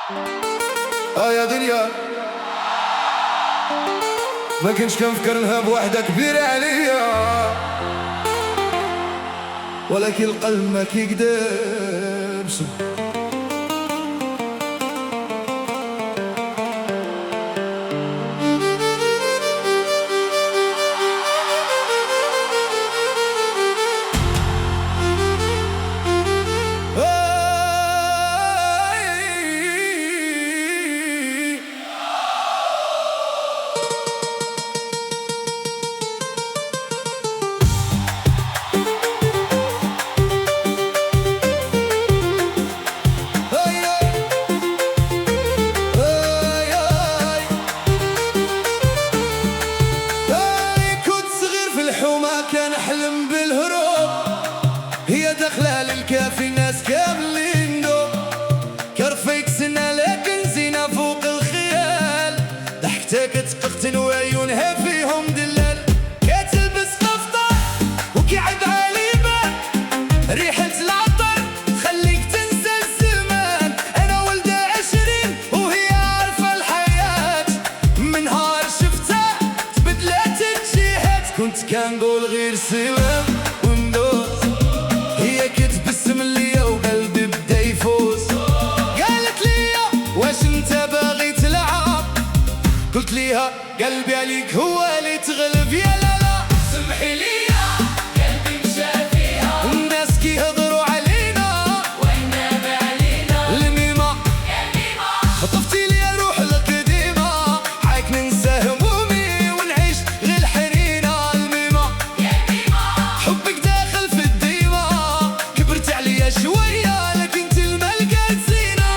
يا دنيا ما كنتش كنفكر نهاب وحدة كبيرة عليا، ولكن القلب ما كيكدبش. كان أحلم بالهروب، هي داخلة للكافي ناس كاملين دوب. كرفيك سنة لكن زينة فوق الخيال، ضحكتك تقتل وعيونها فيهم دلال. كتلبس قفطة وكيعد علي بان، ريحة العطر خليك تنسى الزمان. أنا ولدة 20 وهي عارفة الحياة، من نهار شفتها تبدلت الجهات. كنت كنقول غير سلام وندوز، هي كتبسم ليا وقلبي بدا يفوز. قالت ليا واش انت باغي تلعب، قلت ليها قلبي عليك هو اللي تغلب. يا لالا سمحي ليا قلبي مشى فيها، الناس كيهضروا علينا وينما علينا. الميمة يا الميمة خطفتي ليا روح القديمة، حايك ننسى همومي ونعيش غير الحنينة. الميمة يا الميمة حبك داخل في الديمة، كبرت عليا شوية لكن انت الملكة زينة.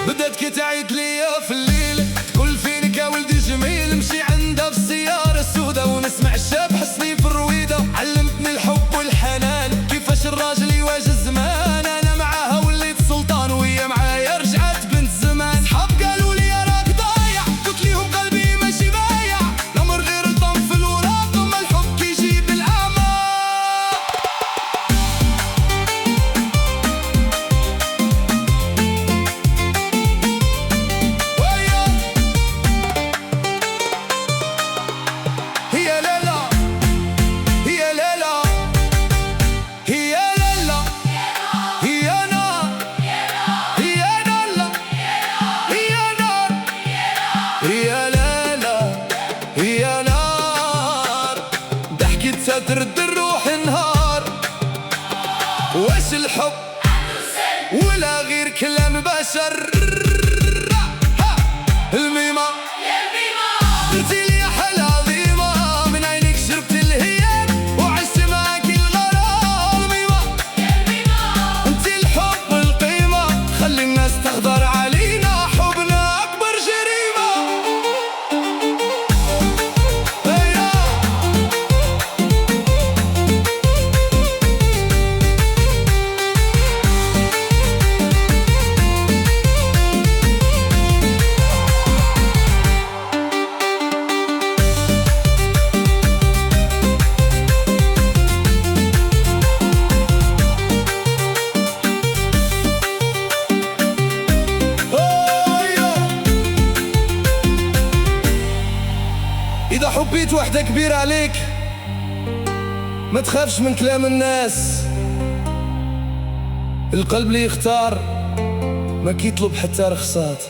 بدات كتعيد ليا في الليل، تقول فينك يا ولدي جميل. نمشي عندها في السيارة السوداء ونسمع الشاب حسني في الرويدة. علمتني الحب والحنان، كيفاش الراجل يواجه الزمان. انا معاها وليت سلطان وهي معايا رجعت بنت زمان. صحاب قالوا لي راك ضايع، قلت ليهم قلبي ماشي بايع. الامر غير الضم في الوراق، اما الحب كيجيب الاعماق. هي ليلى هي ليلى هي ليلى هي نار هي ليلى هي نار هي ليلى هي نار. ضحكتها ترد الروح نهار. واش الحب ولا غير كلام بشر؟ الميمة يا الميمة انتي لي حلا عظيمة، من عينيك شربت الهيام وعشت معاك الغرام. الميمة يا الميمة انتي الحب القيمة، خلي الناس تغدر علينا، حبنا أكبر جريمة. هيا إذا حبيت وحدة كبيرة عليك، ما تخافش من كلام الناس. القلب اللي يختار ما كيطلب حتى رخصات.